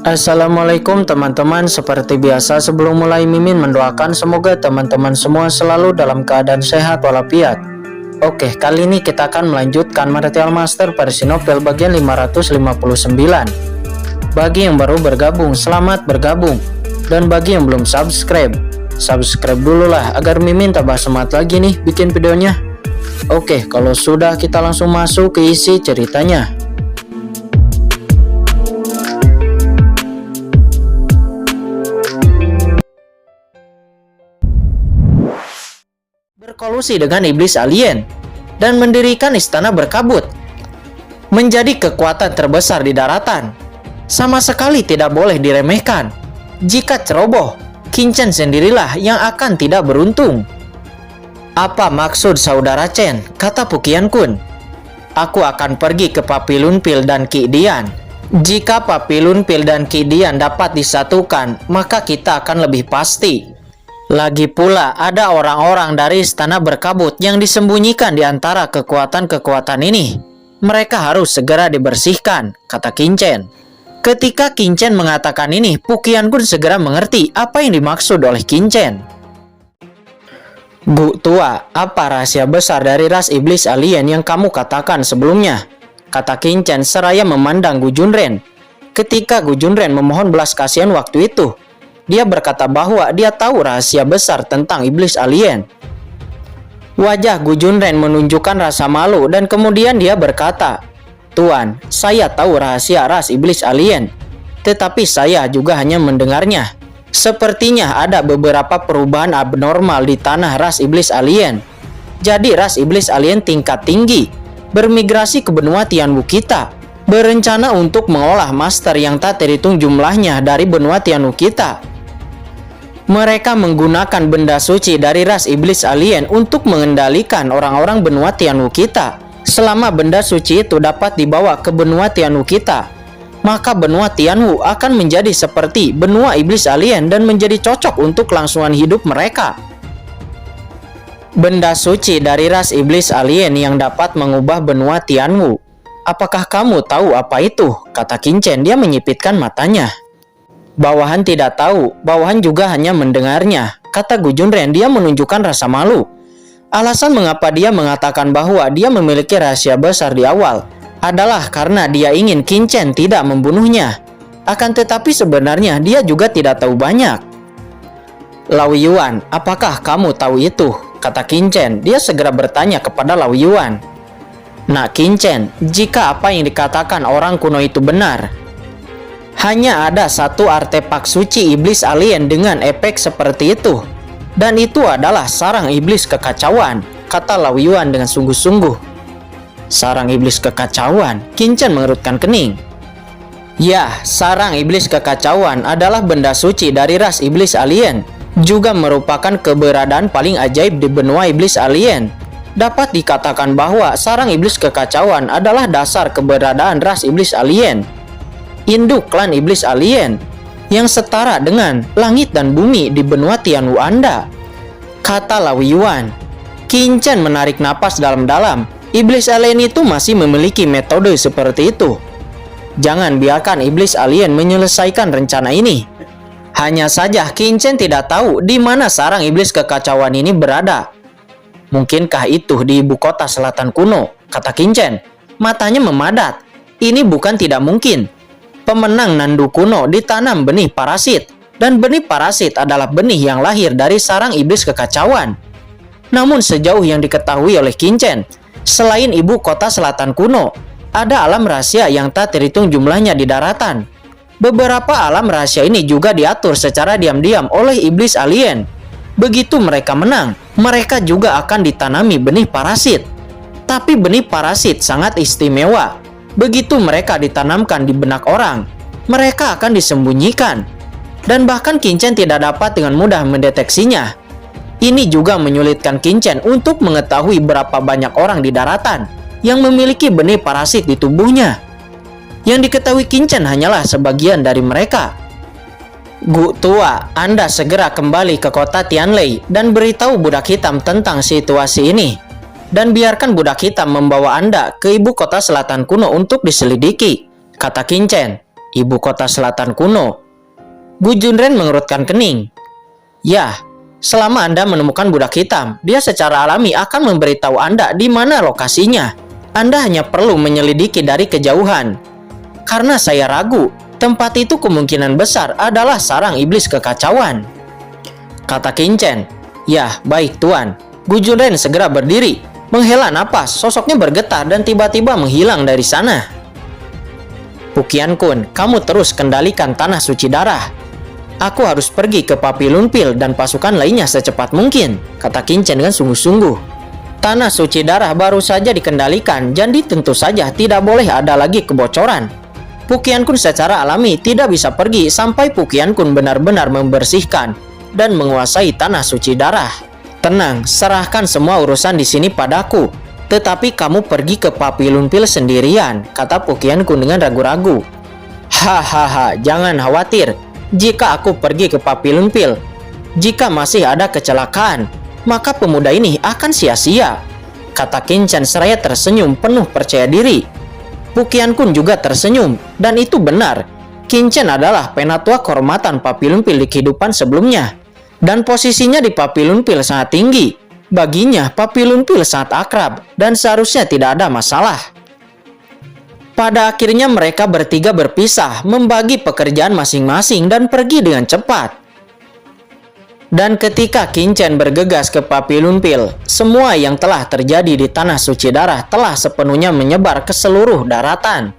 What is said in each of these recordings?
Assalamualaikum teman-teman. Seperti biasa sebelum mulai Mimin mendoakan semoga teman-teman semua selalu dalam keadaan sehat walafiat. Oke, kali ini kita akan melanjutkan Martial Master versi novel bagian 559. Bagi yang baru bergabung, selamat bergabung. Dan bagi yang belum subscribe dulu lah agar Mimin tambah semangat lagi nih bikin videonya. Oke, kalau sudah kita langsung masuk ke isi ceritanya. Berkolusi dengan iblis alien dan mendirikan istana berkabut menjadi kekuatan terbesar di daratan. Sama sekali tidak boleh diremehkan. Jika ceroboh, Qin Chen sendirilah yang akan tidak beruntung. Apa maksud saudara Chen? Kata Pukian Kun. Aku akan pergi ke Papilun Pil dan Ki Dian. Jika Papilun Pil dan Ki Dian dapat disatukan, maka kita akan lebih pasti. Lagi pula ada orang-orang dari istana berkabut yang disembunyikan di antara kekuatan-kekuatan ini. Mereka harus segera dibersihkan, kata Qin Chen. Ketika Qin Chen mengatakan ini, Pukian Kun segera mengerti apa yang dimaksud oleh Qin Chen. Bu tua, apa rahasia besar dari ras iblis alien yang kamu katakan sebelumnya? Kata Qin Chen seraya memandang Gu Junren. Ketika Gu Junren memohon belas kasihan waktu itu, dia berkata bahwa dia tahu rahasia besar tentang iblis alien. Wajah Gu Junren menunjukkan rasa malu dan kemudian dia berkata, Tuan, saya tahu rahasia ras iblis alien, tetapi saya juga hanya mendengarnya. Sepertinya ada beberapa perubahan abnormal di tanah ras iblis alien. Jadi ras iblis alien tingkat tinggi bermigrasi ke benua Tianwu kita, berencana untuk mengolah master yang tak terhitung jumlahnya dari benua Tianwu kita. Mereka menggunakan benda suci dari ras iblis alien untuk mengendalikan orang-orang benua Tianwu kita. Selama benda suci itu dapat dibawa ke benua Tianwu kita, maka benua Tianwu akan menjadi seperti benua iblis alien dan menjadi cocok untuk kelangsungan hidup mereka. Benda suci dari ras iblis alien yang dapat mengubah benua Tianwu. Apakah kamu tahu apa itu? Kata Qin Chen, dia menyipitkan matanya. Bawahan tidak tahu, bawahan juga hanya mendengarnya, kata Gu Junren. Dia menunjukkan rasa malu. Alasan mengapa dia mengatakan bahwa dia memiliki rahasia besar di awal adalah karena dia ingin Qin Chen tidak membunuhnya. Akan tetapi sebenarnya dia juga tidak tahu banyak. Lao Yuan, apakah kamu tahu itu? Kata Qin Chen. Dia segera bertanya kepada Lao Yuan. Nah Qin Chen, jika apa yang dikatakan orang kuno itu benar, hanya ada satu artefak suci iblis alien dengan efek seperti itu. Dan itu adalah sarang iblis kekacauan, kata Lao Yuan dengan sungguh-sungguh. Sarang iblis kekacauan? Qin Chen mengerutkan kening. Ya, sarang iblis kekacauan adalah benda suci dari ras iblis alien. Juga merupakan keberadaan paling ajaib di benua iblis alien. Dapat dikatakan bahwa sarang iblis kekacauan adalah dasar keberadaan ras iblis alien. Induk klan iblis alien yang setara dengan langit dan bumi di benua Tianwu Anda, kata Lao Yuan. Qin Chen menarik napas dalam-dalam. Iblis alien itu masih memiliki metode seperti itu. Jangan biarkan iblis alien menyelesaikan rencana ini. Hanya saja Qin Chen tidak tahu di mana sarang iblis kekacauan ini berada. Mungkinkah itu di ibu kota selatan kuno? Kata Qin Chen. Matanya memadat. Ini bukan tidak mungkin. Pemenang Nandu kuno ditanam benih parasit, dan benih parasit adalah benih yang lahir dari sarang iblis kekacauan. Namun sejauh yang diketahui oleh Qin Chen, selain ibu kota selatan kuno, ada alam rahasia yang tak terhitung jumlahnya di daratan. Beberapa alam rahasia ini juga diatur secara diam-diam oleh iblis alien. Begitu mereka menang, mereka juga akan ditanami benih parasit. Tapi benih parasit sangat istimewa. Begitu mereka ditanamkan di benak orang, mereka akan disembunyikan. Dan bahkan Qin Chen tidak dapat dengan mudah mendeteksinya. Ini juga menyulitkan Qin Chen untuk mengetahui berapa banyak orang di daratan yang memiliki benih parasit di tubuhnya. Yang diketahui Qin Chen hanyalah sebagian dari mereka. Gu tua, Anda segera kembali ke kota Tianlei dan beritahu budak hitam tentang situasi ini. Dan biarkan budak hitam membawa Anda ke ibu kota selatan kuno untuk diselidiki, kata Qin Chen. ibu kota selatan kuno. Gu Junren mengerutkan kening. Ya, selama Anda menemukan budak hitam, dia secara alami akan memberitahu Anda di mana lokasinya. Anda hanya perlu menyelidiki dari kejauhan. Karena saya ragu, tempat itu kemungkinan besar adalah sarang iblis kekacauan, kata Qin Chen. Ya, baik Tuan. Gu Junren segera berdiri, menghela napas, sosoknya bergetar dan tiba-tiba menghilang dari sana. Pu Qiankun, kamu terus kendalikan tanah suci darah. Aku harus pergi ke Papillon Pill dan pasukan lainnya secepat mungkin, kata Qin Chen dengan sungguh-sungguh. Tanah suci darah baru saja dikendalikan, jadi tentu saja tidak boleh ada lagi kebocoran. Pu Qiankun secara alami tidak bisa pergi sampai Pu Qiankun benar-benar membersihkan dan menguasai tanah suci darah. Tenang, serahkan semua urusan di sini padaku. Tetapi kamu pergi ke Papillon Pill sendirian, kata Pu Qiankun dengan ragu-ragu. Hahaha, jangan khawatir. Jika aku pergi ke Papillon Pill, jika masih ada kecelakaan, maka pemuda ini akan sia-sia, kata Qin Chen seraya tersenyum penuh percaya diri. Pu Qiankun juga tersenyum, dan itu benar. Qin Chen adalah penatua kehormatan Papillon Pill di kehidupan sebelumnya, dan posisinya di Papillon Pill sangat tinggi. Baginya, Papillon Pill sangat akrab, dan seharusnya tidak ada masalah. Pada akhirnya mereka bertiga berpisah, membagi pekerjaan masing-masing dan pergi dengan cepat. Dan ketika Qin Chen bergegas ke Papillon Pill, semua yang telah terjadi di tanah suci darah telah sepenuhnya menyebar ke seluruh daratan.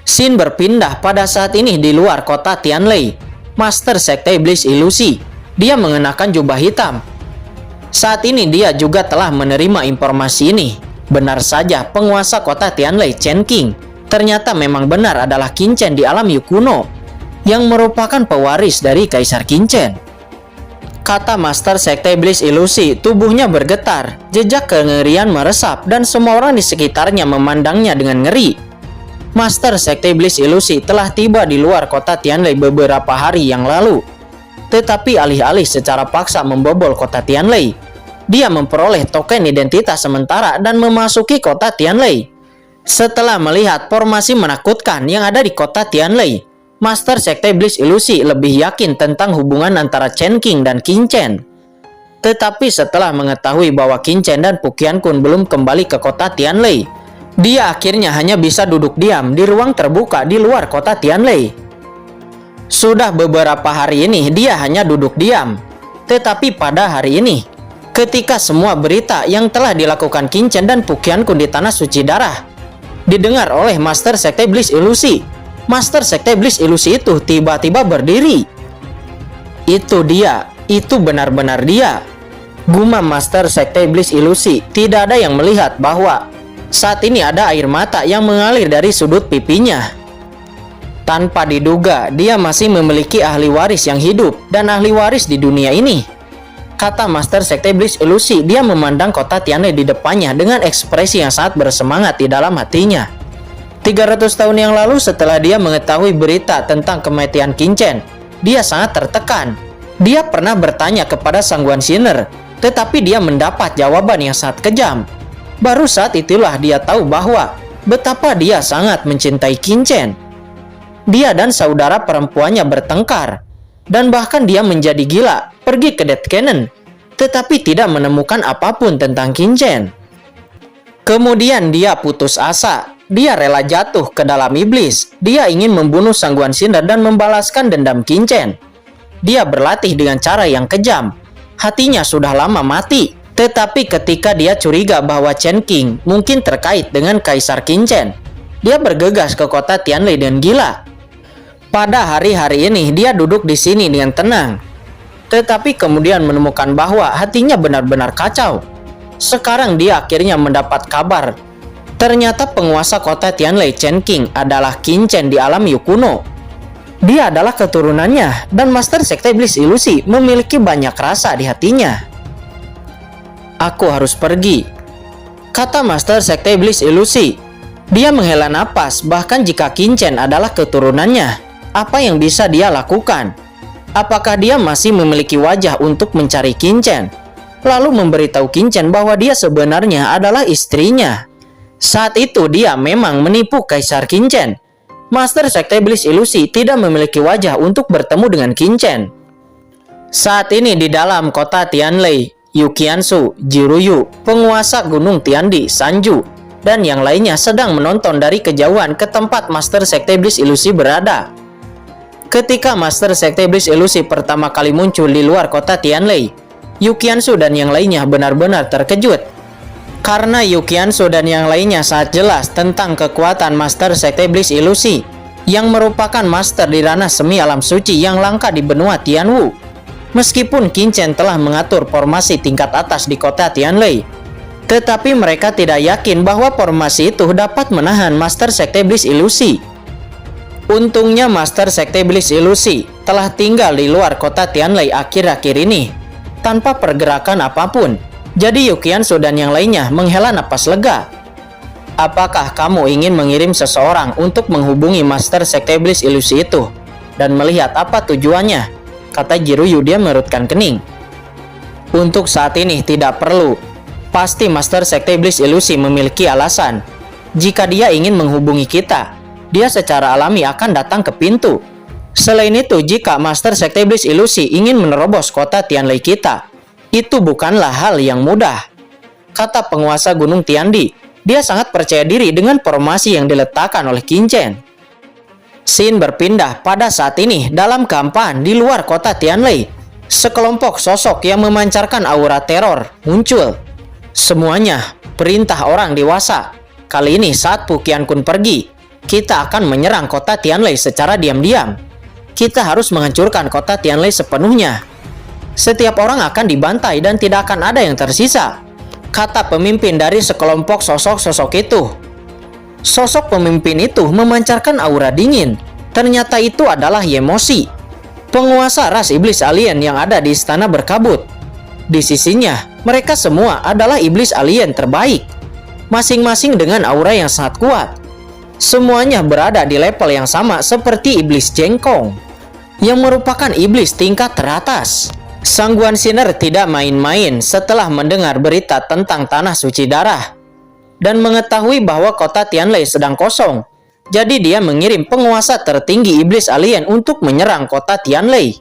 Scene berpindah pada saat ini di luar kota Tianlei. Master Sekte Iblis Ilusi, dia mengenakan jubah hitam. Saat ini dia juga telah menerima informasi ini. Benar saja, penguasa kota Tianlei, Chen Qing, ternyata memang benar adalah Qin Chen di alam Yu kuno, yang merupakan pewaris dari Kaisar Qin Chen. Kata Master Sekte Iblis Ilusi, tubuhnya bergetar, jejak kengerian meresap dan semua orang di sekitarnya memandangnya dengan ngeri. Master Sekte Iblis Ilusi telah tiba di luar kota Tianlei beberapa hari yang lalu. Tetapi alih-alih secara paksa membobol kota Tianlei, dia memperoleh token identitas sementara dan memasuki kota Tianlei. Setelah melihat formasi menakutkan yang ada di kota Tianlei, Master Sekte Iblis Ilusi lebih yakin tentang hubungan antara Chen Qing dan Qin Chen. Tetapi setelah mengetahui bahwa Qin Chen dan Pu Qiankun belum kembali ke kota Tianlei, dia akhirnya hanya bisa duduk diam di ruang terbuka di luar kota Tianlei. Sudah beberapa hari ini dia hanya duduk diam. Tetapi pada hari ini, ketika semua berita yang telah dilakukan Qin Chen dan Pu Qiankun di tanah suci darah didengar oleh Master Sekte Iblis Ilusi, Master Sekte Iblis Ilusi itu tiba-tiba berdiri. Itu dia, itu benar-benar dia. Gumam Master Sekte Iblis Ilusi, tidak ada yang melihat bahwa saat ini ada air mata yang mengalir dari sudut pipinya. Tanpa diduga, dia masih memiliki ahli waris yang hidup dan ahli waris di dunia ini, kata Master Sekte Iblis Ilusi. Dia memandang kota Tianlei di depannya dengan ekspresi yang sangat bersemangat di dalam hatinya. 300 tahun yang lalu setelah dia mengetahui berita tentang kematian Qin Chen, dia sangat tertekan. Dia pernah bertanya kepada Sang Guan Xiner, tetapi dia mendapat jawaban yang sangat kejam. Baru saat itulah dia tahu bahwa betapa dia sangat mencintai Qin Chen. Dia dan saudara perempuannya bertengkar, dan bahkan dia menjadi gila, pergi ke Death Cannon, tetapi tidak menemukan apapun tentang Qin Chen. Kemudian dia putus asa. Dia rela jatuh ke dalam iblis. Dia ingin membunuh Sang Guan Xiner dan membalaskan dendam Qin Chen. Dia berlatih dengan cara yang kejam. Hatinya sudah lama mati. Tetapi ketika dia curiga bahwa Chen Qing mungkin terkait dengan Kaisar Qin Chen, dia bergegas ke kota Tianlei dengan gila. Pada hari-hari ini dia duduk di sini dengan tenang. Tetapi kemudian menemukan bahwa hatinya benar-benar kacau. Sekarang dia akhirnya mendapat kabar. Ternyata penguasa kota Tianlei, Chen Qing, adalah Qin Chen di alam Yu kuno. Dia adalah keturunannya, dan Master Sekte Iblis Ilusi memiliki banyak rasa di hatinya. Aku harus pergi, kata Master Sekte Iblis Ilusi. Dia menghela napas, bahkan jika Qin Chen adalah keturunannya, apa yang bisa dia lakukan? Apakah dia masih memiliki wajah untuk mencari Qin Chen, lalu memberitahu Qin Chen bahwa dia sebenarnya adalah istrinya? Saat itu dia memang menipu Kaisar Qin Chen. Master Sekte Iblis Ilusi tidak memiliki wajah untuk bertemu dengan Qingchen. Saat ini di dalam kota Tianlei, Yu Qianzu, Jiruyu, penguasa Gunung Tiandi, Sanju, dan yang lainnya sedang menonton dari kejauhan ke tempat Master Sekte Iblis Ilusi berada. Ketika Master Sekte Iblis Ilusi pertama kali muncul di luar kota Tianlei, Yu Qianzu dan yang lainnya benar-benar terkejut. Karena Yu Qianzu dan yang lainnya sangat jelas tentang kekuatan Master Sekte Iblis Ilusi yang merupakan master di ranah semi alam suci yang langka di benua Tianwu. Meskipun Qingchen telah mengatur formasi tingkat atas di kota Tianlei, tetapi mereka tidak yakin bahwa formasi itu dapat menahan Master Sekte Iblis Ilusi. Untungnya Master Sekte Iblis Ilusi telah tinggal di luar kota Tianlei akhir-akhir ini tanpa pergerakan apapun. Jadi Yu Qianzu dan yang lainnya menghela napas lega. Apakah kamu ingin mengirim seseorang untuk menghubungi Master Sekte Iblis Ilusi itu dan melihat apa tujuannya? Kata Jiruyu, dia mengerutkan kening. Untuk saat ini tidak perlu. Pasti Master Sekte Iblis Ilusi memiliki alasan. Jika dia ingin menghubungi kita, dia secara alami akan datang ke pintu. Selain itu, jika Master Sekte Iblis Ilusi ingin menerobos kota Tianlei kita, itu bukanlah hal yang mudah. Kata penguasa Gunung Tiandi, dia sangat percaya diri dengan formasi yang diletakkan oleh Qingchen. Scene berpindah pada saat ini dalam kampan di luar kota Tianlei. Sekelompok sosok yang memancarkan aura teror muncul. Semuanya perintah orang dewasa. Kali ini saat Pu Qiankun pergi, kita akan menyerang kota Tianlei secara diam-diam. Kita harus menghancurkan kota Tianlei sepenuhnya. Setiap orang akan dibantai dan tidak akan ada yang tersisa, kata pemimpin dari sekelompok sosok-sosok itu. Sosok pemimpin itu memancarkan aura dingin. Ternyata itu adalah Yemoshi, penguasa ras iblis alien yang ada di istana berkabut. Di sisinya, mereka semua adalah iblis alien terbaik, masing-masing dengan aura yang sangat kuat. Semuanya berada di level yang sama seperti iblis Jengkong, yang merupakan iblis tingkat teratas. Sangguan Sinner tidak main-main setelah mendengar berita tentang tanah suci darah dan mengetahui bahwa kota Tianlei sedang kosong. Jadi dia mengirim penguasa tertinggi iblis alien untuk menyerang kota Tianlei.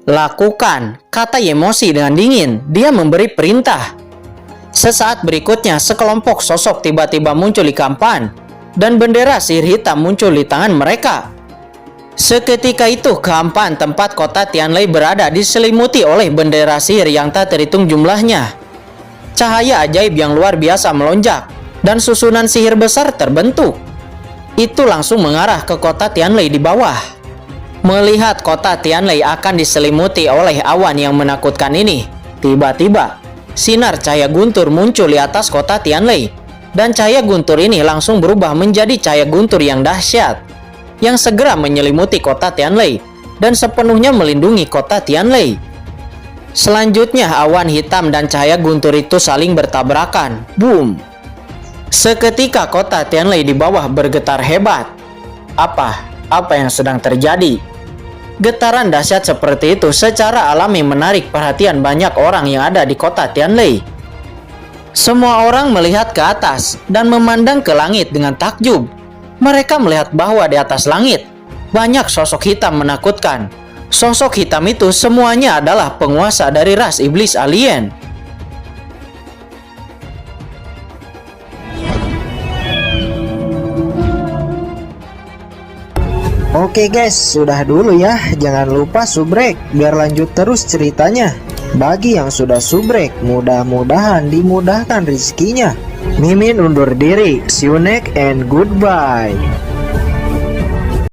Lakukan, kata Yemoshi dengan dingin. Dia memberi perintah. Sesaat berikutnya, sekelompok sosok tiba-tiba muncul di kampan dan bendera sihir hitam muncul di tangan mereka. Seketika itu, kampan tempat kota Tianlei berada diselimuti oleh bendera sihir yang tak terhitung jumlahnya. Cahaya ajaib yang luar biasa melonjak dan susunan sihir besar terbentuk. Itu langsung mengarah ke kota Tianlei di bawah. Melihat kota Tianlei akan diselimuti oleh awan yang menakutkan ini, tiba-tiba sinar cahaya guntur muncul di atas kota Tianlei, dan cahaya guntur ini langsung berubah menjadi cahaya guntur yang dahsyat, yang segera menyelimuti kota Tianlei dan sepenuhnya melindungi kota Tianlei. Selanjutnya, awan hitam dan cahaya guntur itu saling bertabrakan. Boom! Seketika kota Tianlei di bawah bergetar hebat. Apa yang sedang terjadi? Getaran dahsyat seperti itu secara alami menarik perhatian banyak orang yang ada di kota Tianlei. Semua orang melihat ke atas dan memandang ke langit dengan takjub. Mereka melihat bahwa di atas langit banyak sosok hitam menakutkan. Sosok hitam itu semuanya adalah penguasa dari ras iblis alien. Oke guys, sudah dulu ya. Jangan lupa subrek biar lanjut terus ceritanya. Bagi yang sudah subrek, mudah-mudahan dimudahkan rezekinya. Mimin undur diri. See you next and goodbye.